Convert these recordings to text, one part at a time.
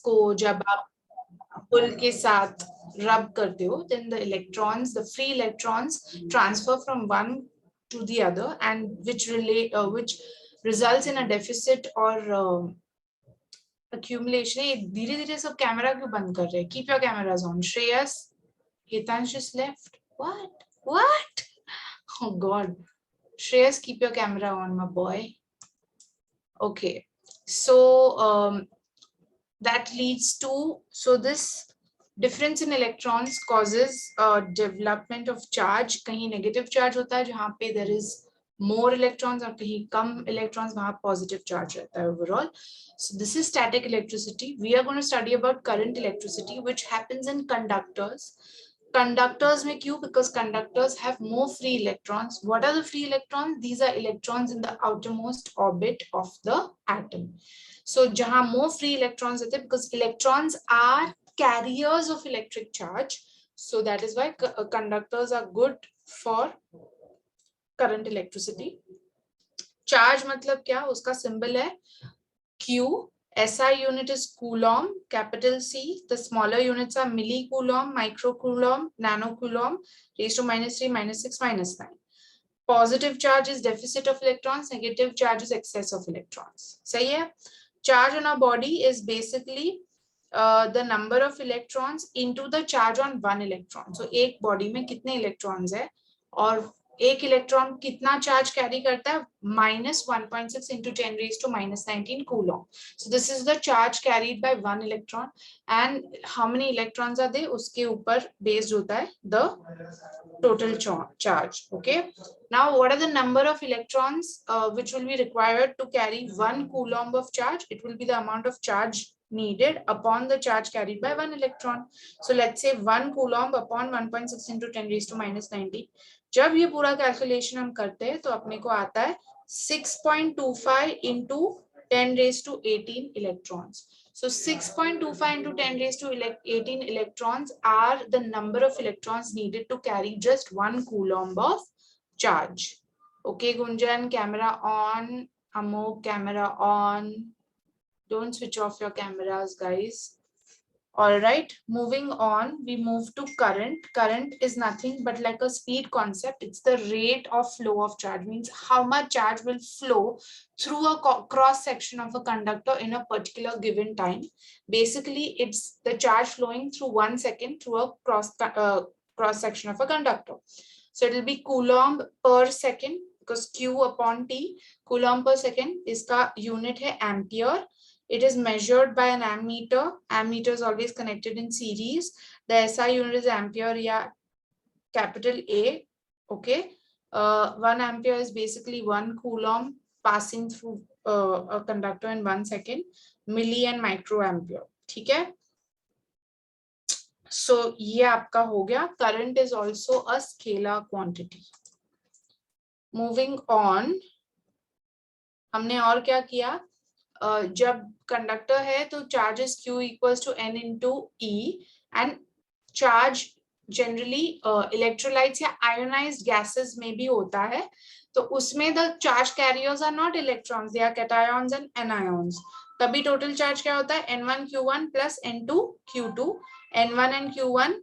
को जब आप पुल के साथ rub करते हो, then the electrons, the free electrons transfer from one to the other, and which results in a deficit or accumulation. धीरे धीरे सब कैमरा क्यों बंद कर रहे हैं? Keep your cameras on. Shreyas, Hitansh just left. What? Oh God. Shreyas, keep your camera on, my boy. Okay. So that leads to, so this difference in electrons causes development of charge. कहीं negative charge होता है जहाँ पे there is more electrons, और कहीं कम electrons वहाँ positive charge रहता है overall. So this is static electricity. We are going to study about current electricity, which happens in conductors. Conductors में क्यों? Because conductors have more free electrons. What are the free electrons? These are electrons in the outermost orbit of the atom. So जहाँ more free electrons रहते हैं, because electrons are carriers of electric charge. So that is why conductors are good for current electricity. Charge मतलब क्या? उसका symbol है Q. SI unit is coulomb, capital C. The smaller units are millicoulomb, microcoulomb, nanocoulomb, raised to -3, -6, -9. Positive charge is deficit of electrons, negative charge is excess of electrons. सही है? Charge on our body is basically the number of electrons into the charge on one electron. So एक body में कितने electrons है और एक electron कितना charge carry करता है? -1.6 into 10 raised to -19 coulomb. So this is the charge carried by one electron, and how many electrons are there? उसके ऊपर based होता है the total charge. Okay. Now, what are the number of electrons which will be required to carry 1 coulomb of charge? It will be the amount of charge needed upon the charge carried by one electron. So let's say 1 coulomb upon 1.6 into 10 raised to -19. जब ये पूरा calculation हम करते हैं तो अपने को आता है 6.25 into 10 raised to 18 electrons. So 6.25 into 10 raised to 18 electrons are the number of electrons needed to carry just 1 coulomb of charge. Okay, Gunjan, camera on. Amok, camera on. Don't switch off your cameras, guys. All right, moving on, we move to current. Current is nothing but like a speed concept. It's the rate of flow of charge, means how much charge will flow through a cross section of a conductor in a particular given time. Basically, it's the charge flowing through 1 second through a cross section of a conductor. So it will be coulomb per second, because Q upon T. Coulomb per second, iska unit hai ampere. It is measured by an ammeter. Ammeter is always connected in series. The SI unit is ampere, yeah, capital A. Okay. 1 ampere is basically 1 coulomb passing through a conductor in 1 second. Milli and microampere. ठीक है? So ये आपका हो गया. Current is also a scalar quantity. Moving on, हमने और क्या किया? जब कंडक्टर है तो charges Q equals to N into E, and charge generally electrolytes या आयोनाइज्ड गैसेस में भी होता है, तो उसमें the charge carriers are not electrons, they are cations and anions. तभी टोटल चार्ज क्या होता है? N1Q1 plus N2Q2. N1 and Q1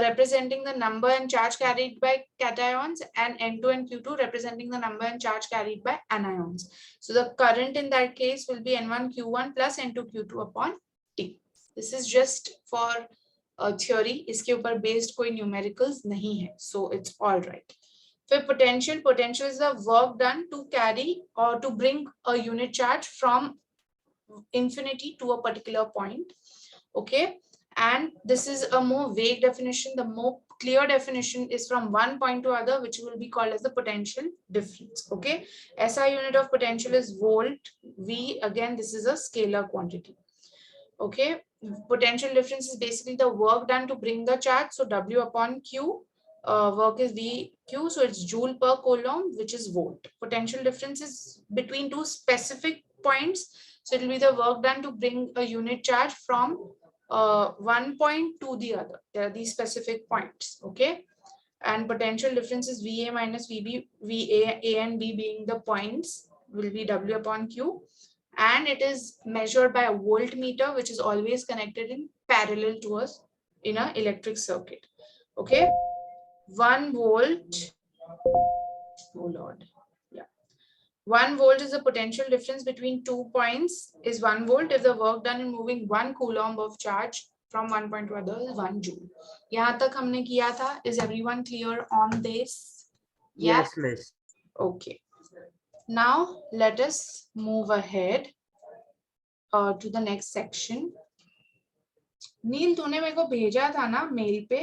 representing the number and charge carried by cations, and N2 and Q2 representing the number and charge carried by anions. So the current in that case will be N1Q1 plus N2Q2 upon T. This is just for theory. इसके ऊपर based कोई numericals नहीं है, so it's all right. फिर potential. Potential is the work done to carry or to bring a unit charge from infinity to a particular point. Okay. And this is a more vague definition. The more clear definition is from one point to other, which will be called as the potential difference. Okay. SI unit of potential is volt. V, again, this is a scalar quantity. Okay. Potential difference is basically the work done to bring the charge. So W upon Q, work is VQ. So it's joule per coulomb, which is volt. Potential difference is between two specific points. So it will be the work done to bring a unit charge from one point to the other. There are these specific points. Okay. And potential difference is VA minus VB, VA, A and B being the points, will be W upon Q. and it is measured by a voltmeter, which is always connected in parallel to us in an electric circuit. Okay, 1 volt. Oh Lord. Yeah. 1 volt is the potential difference between 2 points is 1 volt if the work done in moving 1 coulomb of charge from one point to other is 1 joule. यहाँ तक हमने किया था. Is everyone clear on this? Yes, miss. Okay. Now let us move ahead to the next section. नील तूने मेरे को भेजा था ना मेल पे?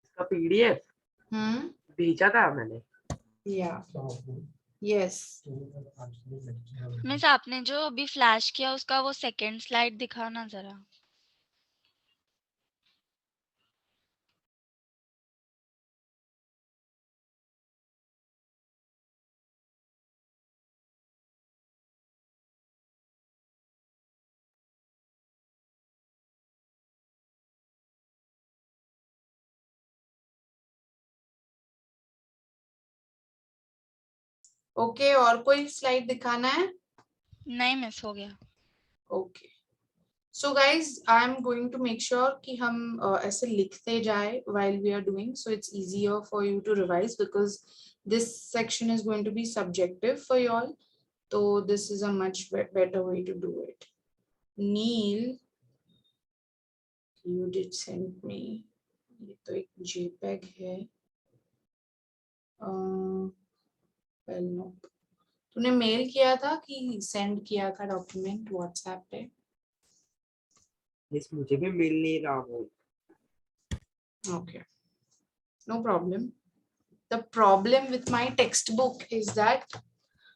इसका PDF भेजा था मैंने. Yeah. Yes. मिस आपने जो अभी फ्लैश किया उसका वो सेकंड स्लाइड दिखाओ ना जरा. Okay, और कोई स्लाइड दिखाना है? नहीं मिस हो गया. Okay. So guys, I'm going to make sure कि हम ऐसे लिखते जाए while we are doing, so it's easier for you to revise because this section is going to be subjective for you all. So this is a much better way to do it. Neil, you did send me. ये तो एक JPEG है. Well, no. तूने mail किया था कि send किया था डॉक्यूमेंट व्हाट्सएप पे? Yes, मुझे भी मिल नहीं रहा वो. Okay, no problem. The problem with my textbook is that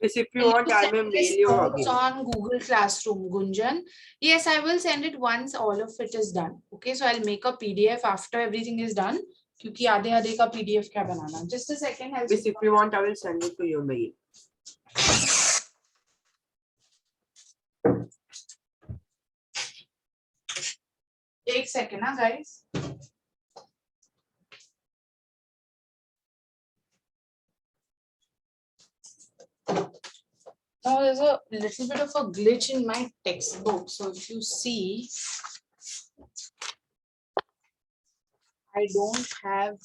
Yes, if you want, I may mail you notes again. on Google Classroom, Gunjan. Yes, I will send it once all of it is done. Okay, so I'll make a PDF after everything is done. क्योंकि आधे आधे का PDF क्या बनाना? Just a second. Yes, if you want, I will send it to your mail. एक second, ना guys. Now there's a little bit of a glitch in my textbook. So if you see, I don't have.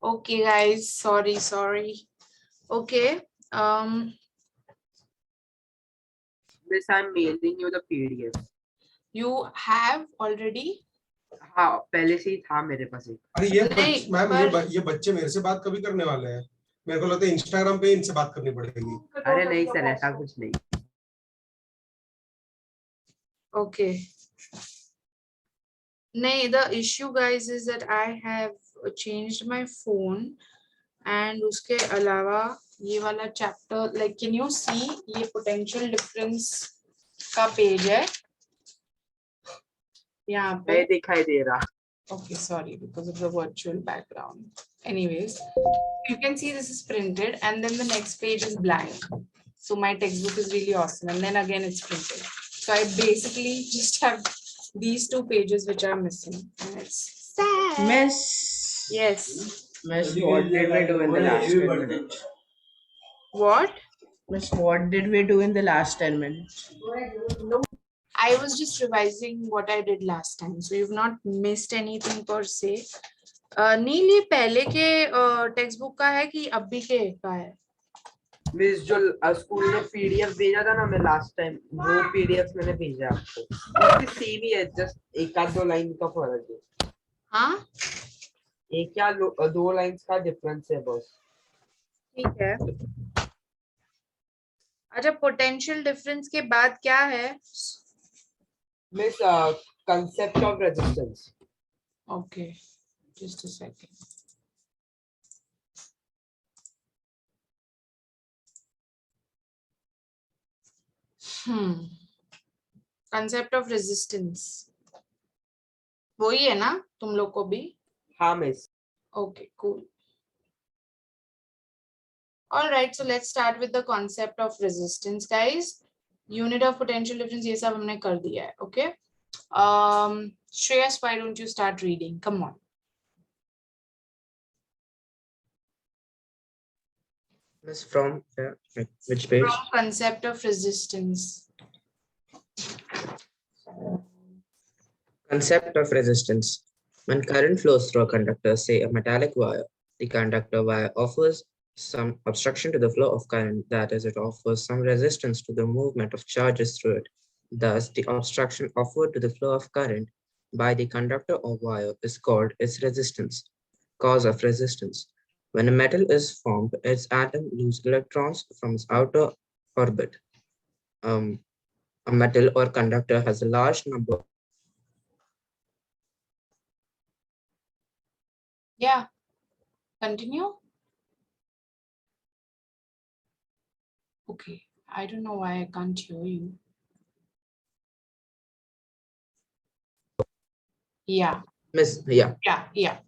Okay, guys, sorry. Okay. Miss, I'm mailing you the PDF. You have already? हाँ, पहले से ही था मेरे पास एक. अरे ये ma'am ये बच्चे मेरे से बात कभी करने वाले हैं. मेरे को लगता है इंस्टाग्राम पे इनसे बात करनी पड़ेगी. अरे नहीं सर, ऐसा कुछ नहीं. Okay. No, the issue, guys, is that I have changed my phone, and उसके अलावा ये वाला chapter, like, can you see ये potential difference का page है? यहाँ पे नहीं दिखाई दे रहा. Okay, sorry, because of the virtual background. Anyways, you can see this is printed, and then the next page is blank. So my textbook is really awesome, and then again it's printed. So I basically just have these two pages which are missing, and it's sad. Miss. Yes. Miss, what did we do in the last 10 minutes? What? Miss, what did we do in the last 10 minutes? I was just revising what I did last time, so you've not missed anything per se. नील ये पहले के text का है कि अभी के का है? मिस, जो स्कूल ने PDF भेजा था ना मैं लास्ट टाइम, वो PDF मैंने भेजा आपको. उसकी सेम ही है, जस्ट एक आध दो लाइन का फर्क है. हाँ, एक या दो लाइंस का डिफरेंस है बस. ठीक है. अच्छा, पोटेंशियल डिफरेंस के बाद क्या है? Miss, concept of resistance. Okay, just a second. Concept of resistance वही है ना तुम लोग को भी? हाँ miss. Okay, cool. All right, so let's start with the concept of resistance, guys. Unit of potential difference ये सब हमने कर दिया है. Okay. Shreyas, why don't you start reading? Come on. Miss, from which page? From concept of resistance. Concept of resistance. When current flows through a conductor, say a metallic wire, the conductor wire offers some obstruction to the flow of current, that is, it offers some resistance to the movement of charges through it. Thus, the obstruction offered to the flow of current by the conductor or wire is called its resistance. Cause of resistance. When a metal is formed, its atom lose electrons from its outer orbit. A metal or conductor has a large number. Yeah. Continue. Okay. I don't know why I can't hear you. Yeah. Miss, yeah. Yeah.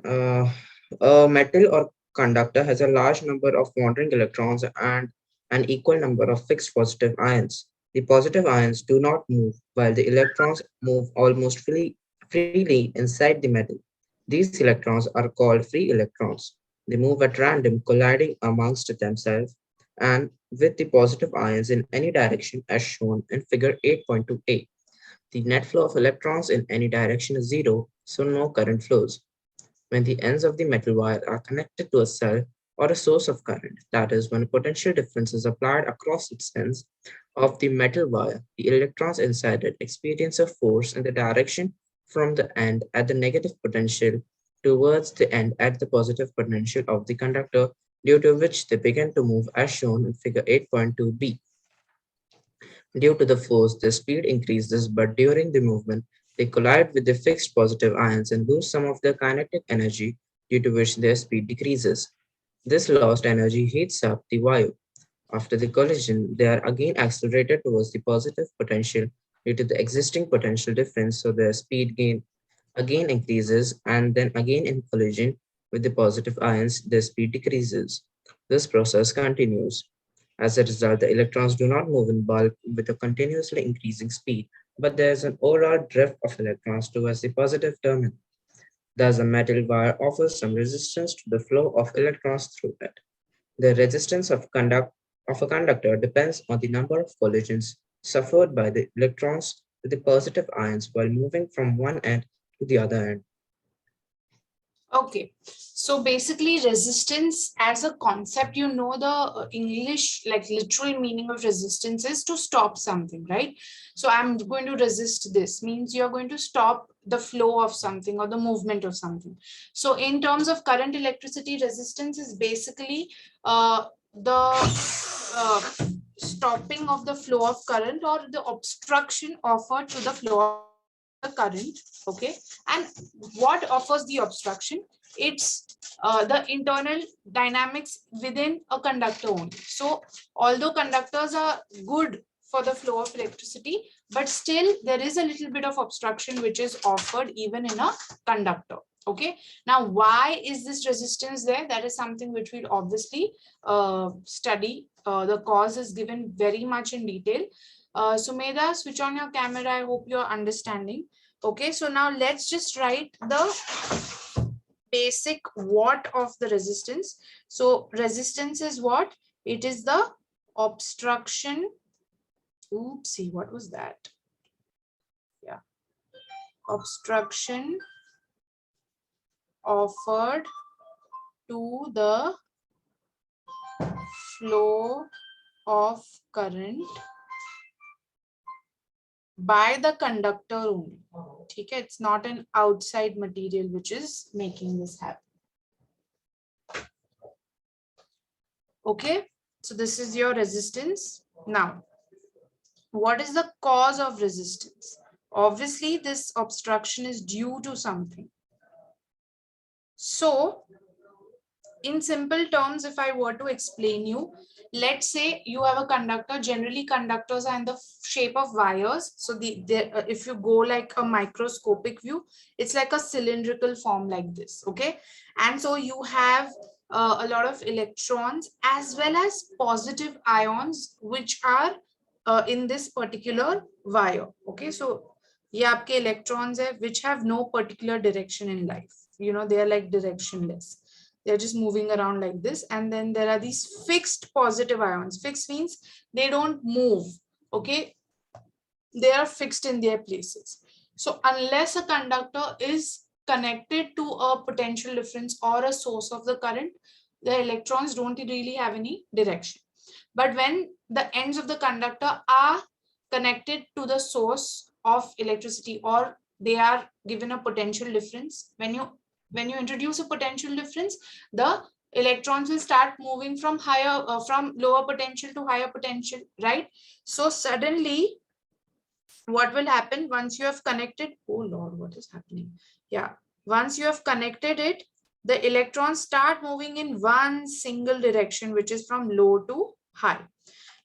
A metal or conductor has a large number of wandering electrons and an equal number of fixed positive ions. The positive ions do not move, while the electrons move almost freely inside the metal. These electrons are called free electrons. They move at random, colliding amongst themselves and with the positive ions in any direction as shown in figure 8.2a. The net flow of electrons in any direction is zero, so no current flows. When the ends of the metal wire are connected to a cell or a source of current, that is, when a potential difference is applied across its ends of the metal wire, the electrons inside it experience a force in the direction from the end at the negative potential towards the end at the positive potential of the conductor, due to which they begin to move as shown in figure 8.2b. Due to the force, the speed increases, but during the movement, they collide with the fixed positive ions and lose some of their kinetic energy, due to which their speed decreases. This lost energy heats up the wire. After the collision, they are again accelerated towards the positive potential due to the existing potential difference, so their speed gain again increases, and then again in collision with the positive ions, their speed decreases. This process continues. As a result, the electrons do not move in bulk with a continuously increasing speed, but there is an overall drift of electrons towards the positive terminal. Thus, a metal wire offers some resistance to the flow of electrons through it. The resistance of a conductor depends on the number of collisions suffered by the electrons with the positive ions while moving from one end to the other end. Okay, so basically resistance as a concept, you know, the English like literal meaning of resistance is to stop something, right? So I'm going to resist this means you're going to stop the flow of something or the movement of something. So in terms of current electricity, resistance is basically the stopping of the flow of current or the obstruction offered to the flow of the current. Okay, and what offers the obstruction? It's the internal dynamics within a conductor only. So although conductors are good for the flow of electricity, but still there is a little bit of obstruction which is offered even in a conductor. Okay, now why is this resistance there? That is something which we'll obviously study. The cause is given very much in detail. Sumedha, switch on your camera. I hope you're understanding. Okay, so now let's just write the basic watt of the resistance. So resistance is what? It is the obstruction. Oopsie, what was that? Yeah. Obstruction offered to the flow of current by the conductor only. Okay, it's not an outside material which is making this happen. Okay, So this is your resistance. Now, what is the cause of resistance? Obviously, this obstruction is due to something. So, in simple terms, if I were to explain you, let's say you have a conductor. Generally, conductors are in the shape of wires. So if you go like a microscopic view, it's like a cylindrical form like this. Okay. And so you have a lot of electrons as well as positive ions, which are in this particular wire. Okay. So ये आपके electrons है, which have no particular direction in life. You know, they are like directionless. They're just moving around like this. And then there are these fixed positive ions. Fixed means they don't move. Okay. They are fixed in their places. So unless a conductor is connected to a potential difference or a source of the current, the electrons don't really have any direction. But when the ends of the conductor are connected to the source of electricity, or they are given a potential difference, when you introduce a potential difference, the electrons will start moving from from lower potential to higher potential, right? So suddenly what will happen once you have connected, oh Lord, what is happening? Yeah, once you have connected it, the electrons start moving in one single direction, which is from low to high.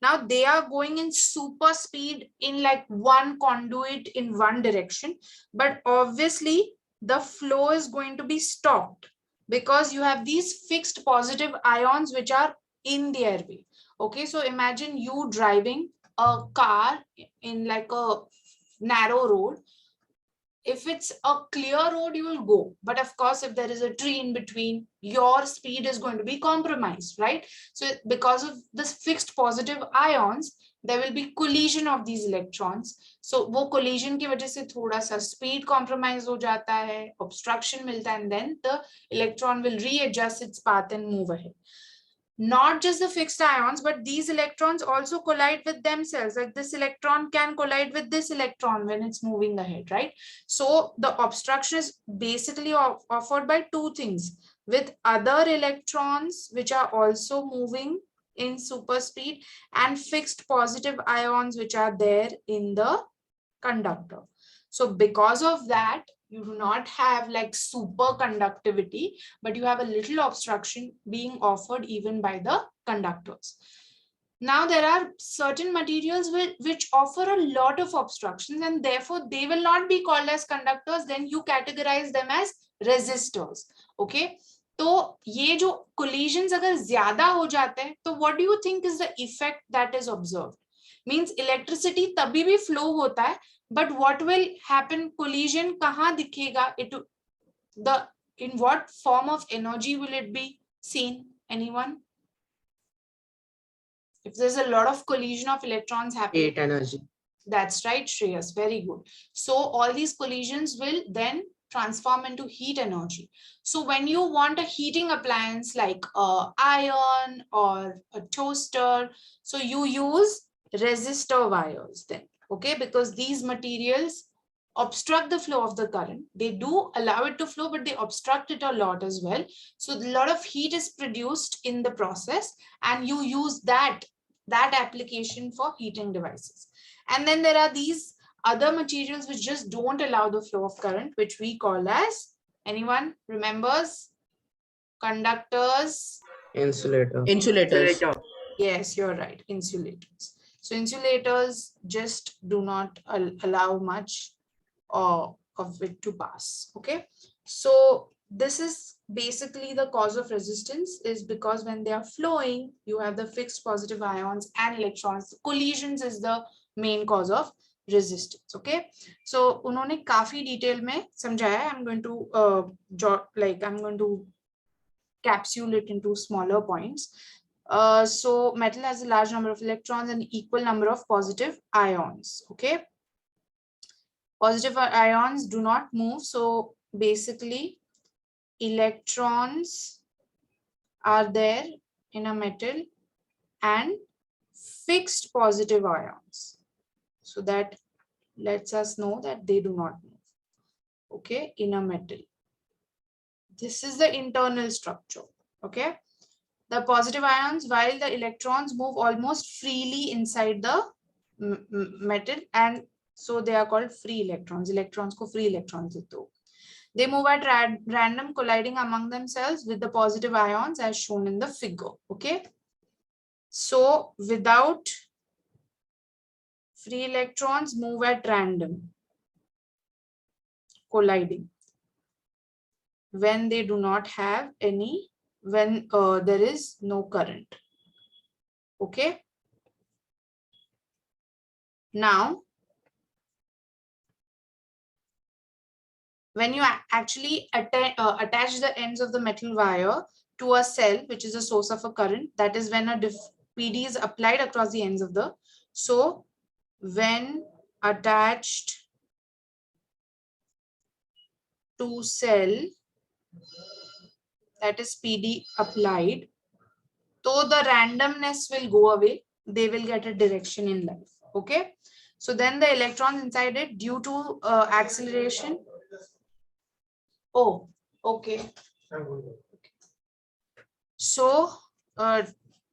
Now they are going in super speed in like one conduit in one direction, but obviously the flow is going to be stopped because you have these fixed positive ions which are in their way. Okay, so imagine you driving a car in like a narrow road. If it's a clear road, you will go. But of course, if there is a tree in between, your speed is going to be compromised, right? So because of this fixed positive ions, there will be collision of these electrons. So वो collision की वजह से थोड़ा सा speed compromise हो जाता है, obstruction मिलता है, and then the electron will readjust its path and move ahead. Not just the fixed ions, but these electrons also collide with themselves. Like this electron can collide with this electron when it's moving ahead, right? So the obstruction is basically offered by two things: with other electrons which are also moving in super speed, and fixed positive ions which are there in the conductor. So because of that, you do not have like super conductivity, but you have a little obstruction being offered even by the conductors. Now there are certain materials which offer a lot of obstructions, and therefore they will not be called as conductors. Then you categorize them as resistors. Okay. तो ये जो collisions अगर ज्यादा हो जाते हैं, तो what do you think is the effect that is observed? Means electricity तभी भी flow होता है, but what will happen? Collision कहाँ दिखेगा? In what form of energy will it be seen? Anyone? If there's a lot of collision of electrons happening. Heat energy. That's right, Shreyas. Very good. So all these collisions will then transform into heat energy. So when you want a heating appliance like an iron or a toaster, so you use resistor wires then, okay? Because these materials obstruct the flow of the current. They do allow it to flow, but they obstruct it a lot as well. So a lot of heat is produced in the process, and you use that application for heating devices. And then there are these other materials which just don't allow the flow of current, which we call as, anyone remembers? Conductors. Insulator. Insulators. Yes, you're right. Insulators. So insulators just do not allow much of it to pass. Okay. So this is basically the cause of resistance, is because when they are flowing, you have the fixed positive ions and electrons. Collisions is the main cause of resistance. Okay. So उन्होंने काफी detail में समझाया. I'm going to capsule it into smaller points. So metal has a large number of electrons and equal number of positive ions. Okay. Positive ions do not move. So basically, electrons are there in a metal and fixed positive ions. So that lets us know that they do not move. Okay, in a metal. This is the internal structure. Okay. the positive ions, while the electrons move almost freely inside the metal, and so they are called free electrons. Electrons ko free electrons dete ho. They move at random, colliding among themselves with the positive ions as shown in the figure. Okay. So without free electrons move at random, colliding when they do not have any, when there is no current. Okay. Now, when you actually attach the ends of the metal wire to a cell, which is a source of a current, that is when a PD is applied across the ends of the. So when attached to cell, that is PD applied, so the randomness will go away. They will get a direction in life. Okay. So then the electrons inside it, due to acceleration. Oh, okay. So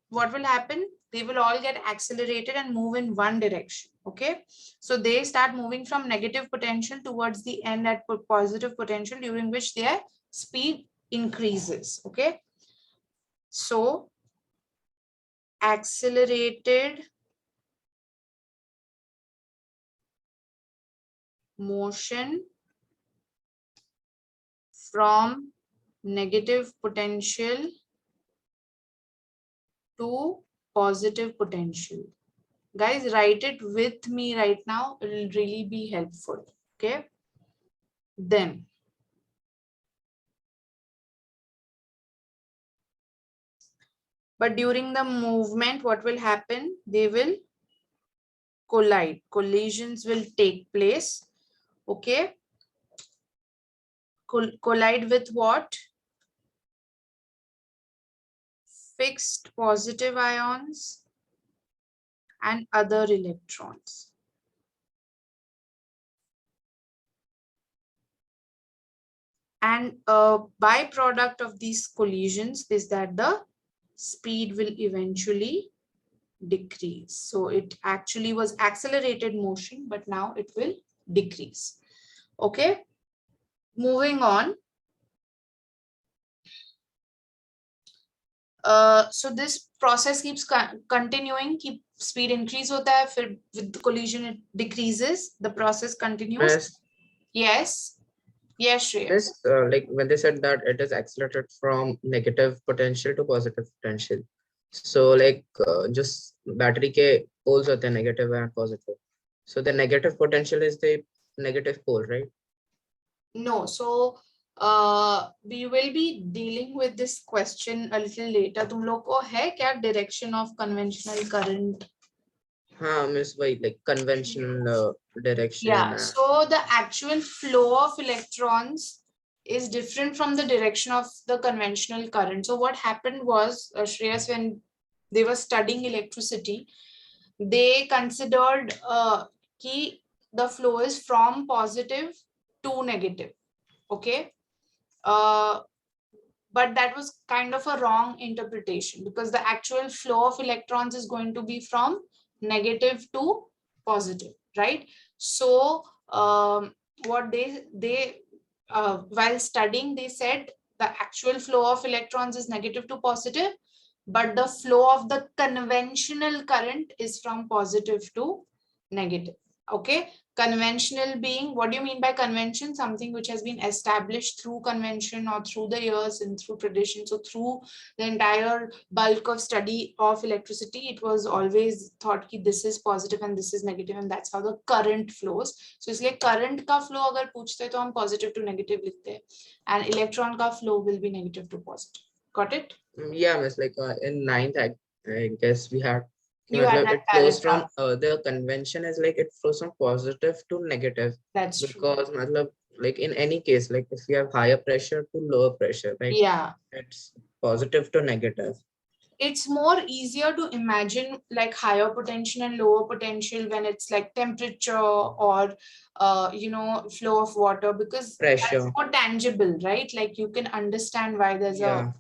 what will happen? They will all get accelerated and move in one direction. Okay. So they start moving from negative potential towards the end at positive potential, during which their speed increases. Okay. So accelerated motion from negative potential to positive potential. Guys, write it with me right now. It will really be helpful. Okay. Then but during the movement, what will happen? They will collide. Collisions will take place. Okay. Collide with what? Fixed positive ions and other electrons. And a byproduct of these collisions is that the speed will eventually decrease. So it actually was accelerated motion, but now it will decrease. Okay. Moving on. So this process keeps continuing, keep speed increase hota hai, fir with the collision it decreases, the process continues. Yes. Yes, Shreyas. Like when they said that it is accelerated from negative potential to positive potential. So like just battery ke poles hote hain, negative and positive. So the negative potential is the negative pole, right? No. So we will be dealing with this question a little later. तुम लोग को है क्या direction of conventional current? Miss by like conventional direction. Yeah. So the actual flow of electrons is different from the direction of the conventional current. So what happened was, Shreyas, when they were studying electricity, they considered key the flow is from positive to negative. Okay. But that was kind of a wrong interpretation, because the actual flow of electrons is going to be from negative to positive, right? So what they while studying, they said the actual flow of electrons is negative to positive, but the flow of the conventional current is from positive to negative. Okay. Conventional being, what do you mean by convention? Something which has been established through convention or through the years and through tradition. So through the entire bulk of study of electricity, it was always thought that this is positive and this is negative, and that's how the current flows. So इसलिए current का flow अगर पूछते हैं तो हम positive to negative लिखते हैं, and electron का flow will be negative to positive. Got it? Yeah, Miss, like in ninth, I guess we had You had that it flows from paragraph. the convention is like it flows from positive to negative. That's true. Because matlab, like in any case, like if you have higher pressure to lower pressure, right? Yeah. It's positive to negative. It's more easier to imagine like higher potential and lower potential when it's like temperature or flow of water, because Pressure. that's more tangible, right? Like you can understand why there's a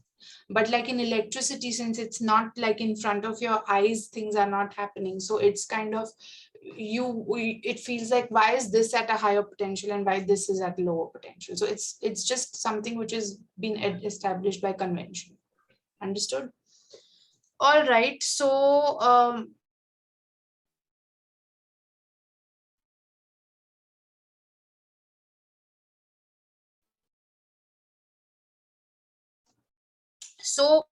But like in electricity, since it's not like in front of your eyes, things are not happening. So it's kind of it feels like, why is this at a higher potential and why this is at lower potential? So it's just something which has been established by convention. Understood? All right. So so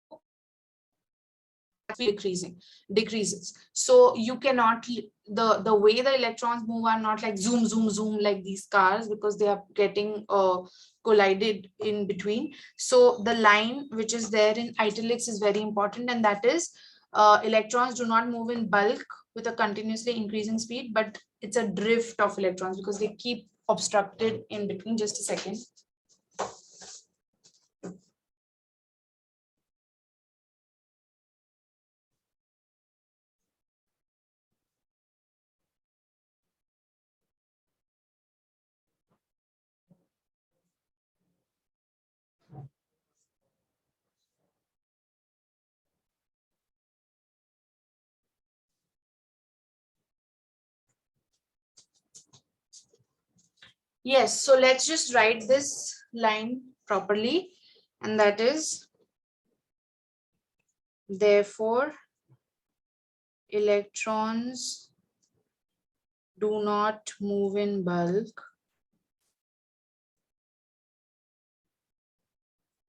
decreases. So you cannot, the way the electrons move are not like zoom zoom zoom like these cars, because they are getting collided in between. So the line which is there in italics is very important, and that is electrons do not move in bulk with a continuously increasing speed, but it's a drift of electrons because they keep obstructed in between. Just a second. Yes, so let's just write this line properly, and that is, therefore, electrons do not move in bulk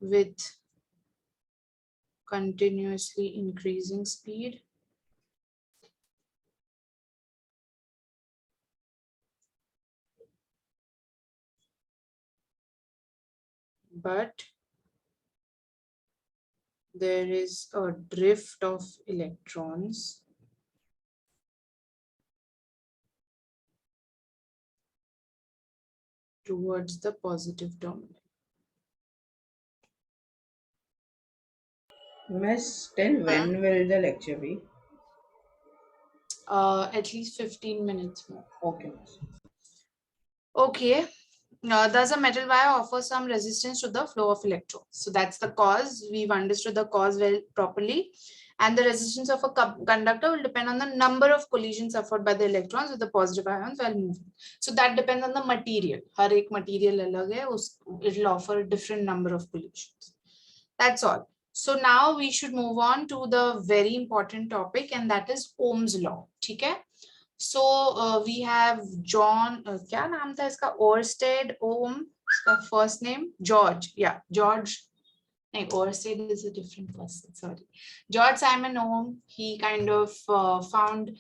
with continuously increasing speed, but there is a drift of electrons towards the positive terminal. Miss, till when will the lecture be? At least 15 minutes more. Okay, miss. Okay. Does a metal wire offer some resistance to the flow of electrons? So that's the cause. We've understood the cause well properly. And the resistance of a conductor will depend on the number of collisions suffered by the electrons with the positive ions while moving. So that depends on the material. Har ek material alag hai, it will offer a different number of collisions. That's all. So now we should move on to the very important topic, and that is Ohm's law. Okay? So we have John, क्या नाम था इसका? Oersted Ohm, इसका first name George. Yeah, George. No, Oersted is a different person. Sorry, George Simon Ohm. He kind of found.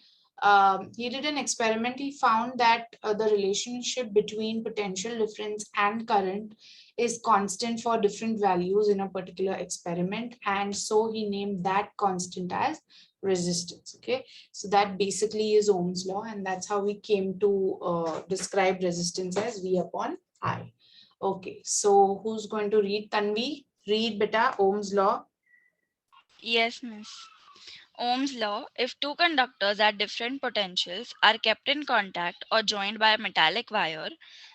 He did an experiment. He found that the relationship between potential difference and current is constant for different values in a particular experiment, and so he named that constant as resistance. Okay, so that basically is Ohm's law, and that's how we came to describe resistance as V upon I. Okay, so who's going to read? Tanvi, read beta Ohm's law. Yes, miss. Ohm's law: if two conductors at different potentials are kept in contact or joined by a metallic wire,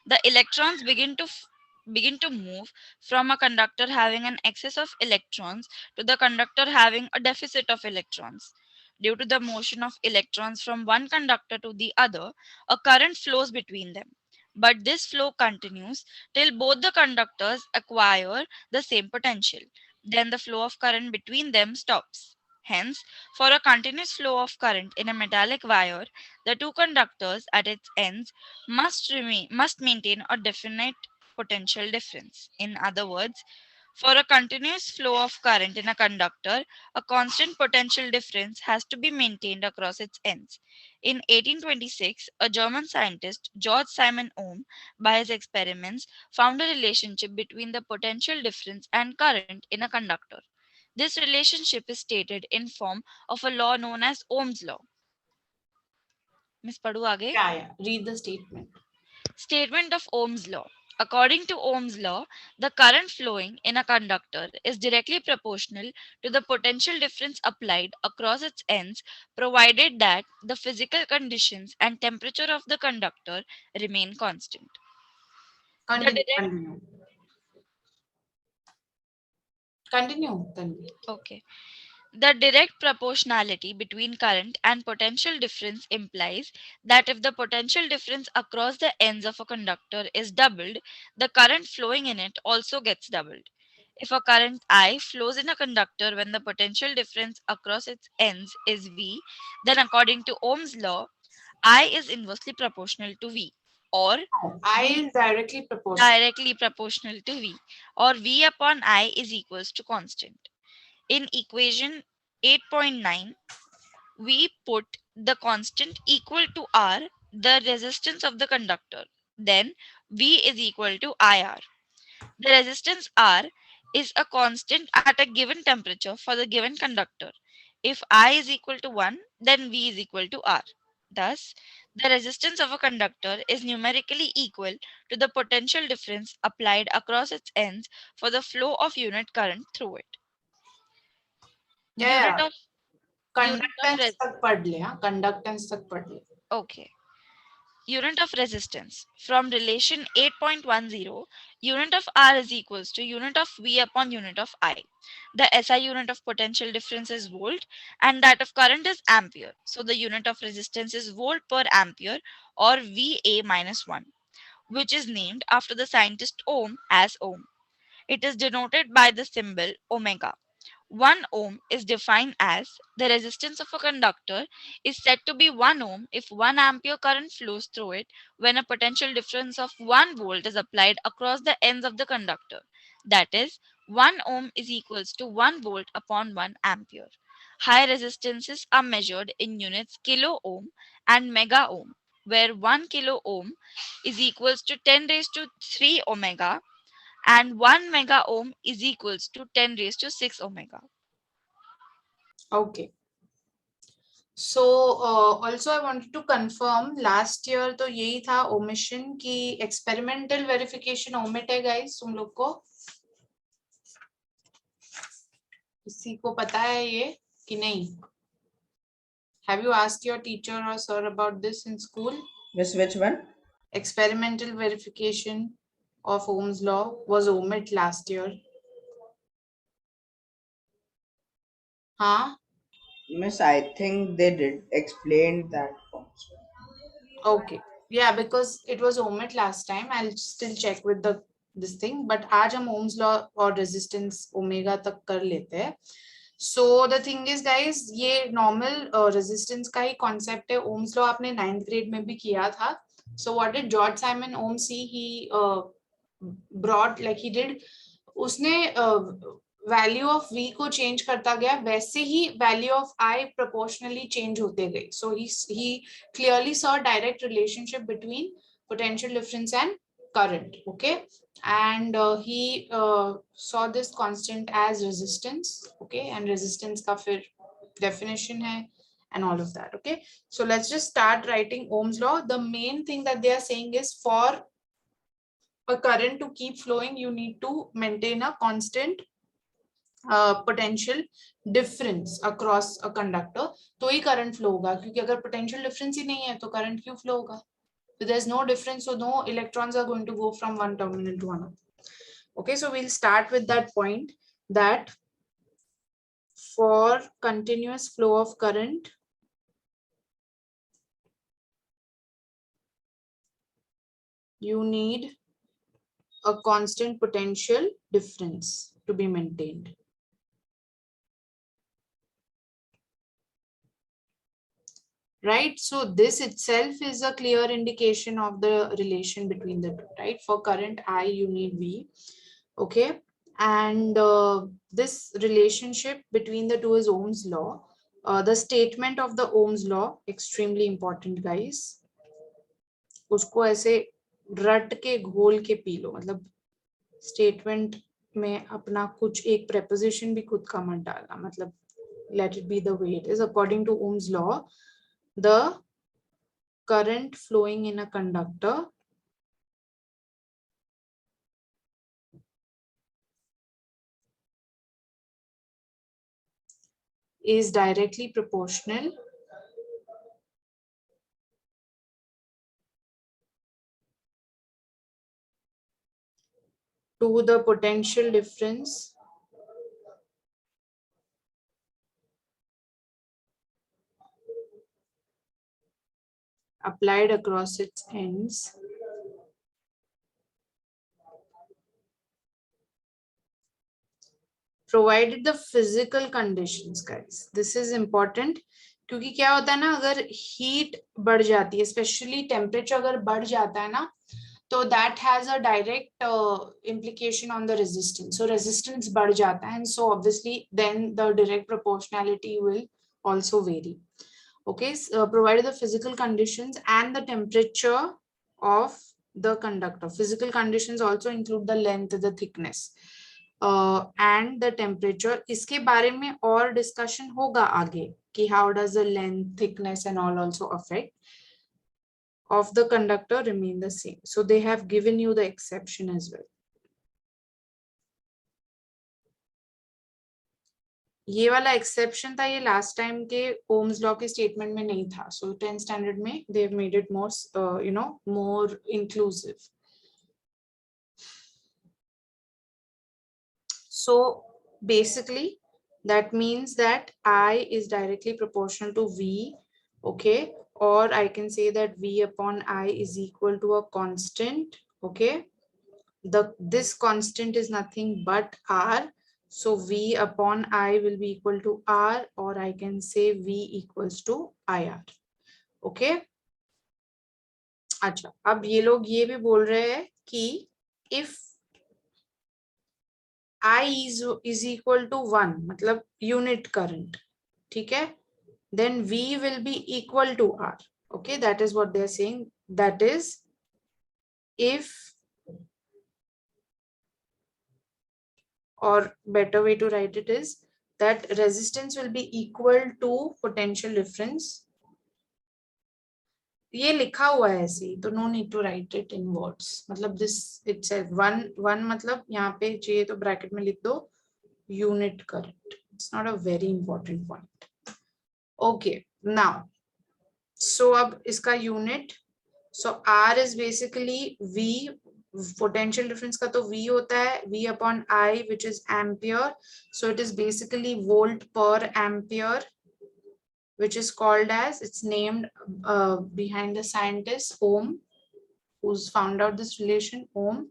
the electrons begin to move from a conductor having an excess of electrons to the conductor having a deficit of electrons. Due to the motion of electrons from one conductor to the other, a current flows between them. But this flow continues till both the conductors acquire the same potential. Then the flow of current between them stops. Hence, for a continuous flow of current in a metallic wire, the two conductors at its ends must maintain a definite potential difference. In other words, for a continuous flow of current in a conductor, a constant potential difference has to be maintained across its ends. In 1826, a German scientist, George Simon Ohm, by his experiments, found a relationship between the potential difference and current in a conductor. This relationship is stated in form of a law known as Ohm's law. Miss Padu आगे? Yeah. Read the statement. Statement of Ohm's law. According to Ohm's law, the current flowing in a conductor is directly proportional to the potential difference applied across its ends, provided that the physical conditions and temperature of the conductor remain constant. The Continue. direct Continue. Continue, Tanvi. Okay. The direct proportionality between current and potential difference implies that if the potential difference across the ends of a conductor is doubled, the current flowing in it also gets doubled. If a current I flows in a conductor when the potential difference across its ends is V, then according to Ohm's law, I is inversely proportional to V, or I V is directly proportional. directly proportional to V, or V upon I is equals to constant. In equation 8.9, we put the constant equal to R, the resistance of the conductor. Then V is equal to IR. The resistance R is a constant at a given temperature for the given conductor. If I is equal to 1, then V is equal to R. Thus, the resistance of a conductor is numerically equal to the potential difference applied across its ends for the flow of unit current through it. Unit Yeah, of unit of conductance तक पढ़ ले. हाँ, conductance तक पढ़ ले. okay. Unit of resistance. From relation 8.10, unit of R is equals to unit of V upon unit of I. The SI unit of potential difference is volt and that of current is ampere. So the unit of resistance is volt per ampere or VA minus 1, which is named after the scientist Ohm as Ohm. It is denoted by the symbol omega. 1 ohm is defined as the resistance of a conductor is said to be 1 ohm if 1 ampere current flows through it when a potential difference of 1 volt is applied across the ends of the conductor. That is, 1 ohm is equals to 1 volt upon 1 ampere. High resistances are measured in units kilo ohm and mega ohm, where 1 kilo ohm is equals to 10 raised to 3 omega and 1 mega ohm is equals to 10 raised to 6 omega. Okay. So also I wanted to confirm last year तो यही था omission की experimental verification omit है guys तुम लोग को किसी को पता है ये कि नहीं? Have you asked your teacher or sir about this in school? Which one? Experimental verification of Ohm's law was omit last year. Huh? Miss, I think they did explain that concept. Okay. Yeah, because it was omit last time. I'll still check with the this thing. But आज हम Ohm's law और resistance omega तक कर लेते हैं. So the thing is, guys, ये normal resistance का ही concept है. Ohm's law आपने 9th grade में भी किया था. So what did George Simon Ohm see? He brought like he did. उसने वैल्यू ऑफ v को चेंज करता गया वैसे ही value of i proportionally change होते गए सो he clearly saw direct relationship between potential difference and current, okay, and he saw this constant as resistance, okay, and resistance का फिर definition है and all of that, okay. So let's just start writing Ohm's law. The main thing that they are saying is for a current to keep flowing you need to maintain a constant potential difference across a conductor तो ही current flow होगा क्योंकि अगर potential difference ही नहीं है तो current क्यों flow होगा so there's no difference so no electrons are going to go from one terminal to another. Okay, so we'll start with that point that for continuous flow of current you need a constant potential difference to be maintained. Right, so this itself is a clear indication of the relation between the two, right? For current I you need V, okay, and this relationship between the two is Ohm's law. The statement of the Ohm's law extremely important guys, उसको ऐसे रट के घोल के P low, मतलब statement में अपना कुछ एक preposition भी खुद का मत डालना, मतलब let it be the way it is. According to Ohm's law, the current flowing in a conductor is directly proportional to the potential difference applied across its ends provided the physical conditions, guys. This is important क्योंकि क्या होता है ना, अगर heat बढ़ जाती है, specially temperature अगर बढ़ जाता है ना, तो that has a direct implication on the resistance. So resistance बढ़ जाता है, and so obviously then the direct proportionality will also vary. Okay, so, provided the physical conditions and the temperature of the conductor. Physical conditions also include the length, the thickness, and the temperature. इसके बारे में और discussion होगा आगे कि how does the length, thickness and all also affect of the conductor remain the same. So they have given you the exception as well. ये वाला exception था, ये लास्ट टाइम के ओम्स लॉ के स्टेटमेंट में नहीं था. सो 10th स्टैंडर्ड में they have made it more more inclusive. So basically that means that I is directly proportional to V, okay, or I can say that V upon I is equal to a constant, okay. This constant is nothing but R. So V upon I will be equal to R, or I can say V equals to IR. Okay. अच्छा, अब ये लोग ये भी बोल रहे हैं कि if I is equal to 1, मतलब unit current, ठीक है, then V will be equal to R. Okay, that is what they are saying. That is, if, or better way to write it is that resistance will be equal to potential difference. ये लिखा हुआ है ऐसे, तो no need to write it in words. मतलब this itself, one मतलब यहाँ पे चाहिए तो ब्रैकेट में लिख दो unit current. It's not a very important point. Okay, now, so अब इसका unit, so R is basically V, potential difference का तो V होता है, V upon I, which is ampere. So it is basically volt per ampere, which is called as, it's named behind the scientist Ohm, who's found out this relation, Ohm.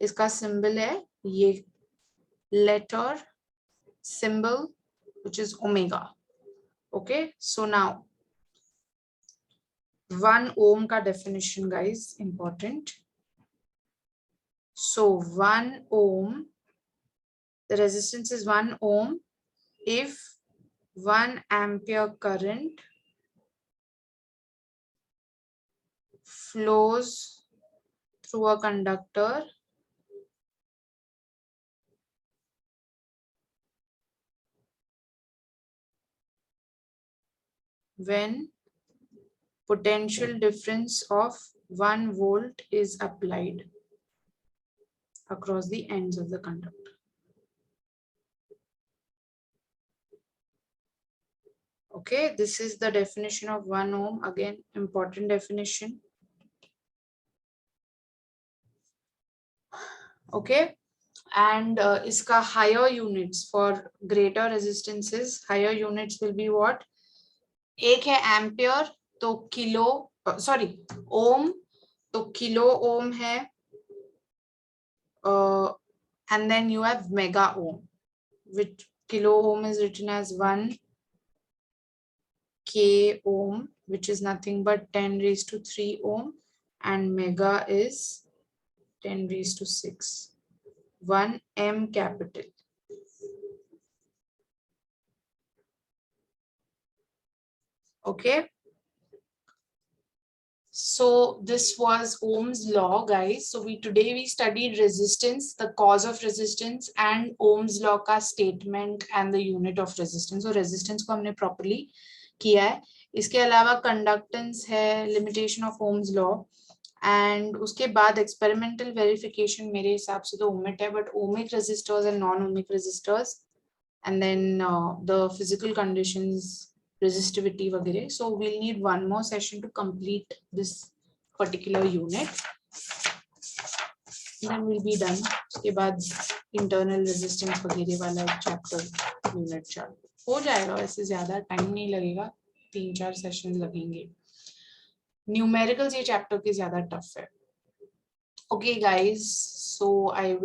इसका symbol है ये letter symbol, which is omega. Okay, so now 1 ohm ka definition, guys, important. So 1 ohm, the resistance is 1 ohm if 1 ampere current flows through a conductor when potential difference of 1 volt is applied across the ends of the conductor. Okay, this is the definition of 1 ohm. Again, important definition. Okay, and iska higher units for greater resistances, higher units will be what? एक है ampere, तो kilo, sorry ओम, तो kilo ohm है, and then you have mega ohm, which kilo ohm is written as 1 k ohm, which is nothing but 10 raised to 3 ohm, and mega is 10 raised to 6, 1 m capital. Okay, so this was Ohm's law, guys. So today we studied resistance, the cause of resistance, and Ohm's law का statement and the unit of resistance. So resistance को हमने properly किया है. इसके अलावा conductance है, limitation of Ohm's law, and उसके बाद experimental verification मेरे हिसाब से तो omit है, but ohmic resistors and non-ohmic resistors, and then the physical conditions, resistivity वगैरह. So we'll need one more session to complete this particular unit. Then we'll be done. उसके बाद internal resistance वगैरह वाला एक chapter unit चालू हो जाएगा. वैसे ज़्यादा time नहीं लगेगा, 3-4 sessions लगेंगे. न्यूमेरिकल्स ये चैप्टर के ज्यादा टफ है. Okay guys, so I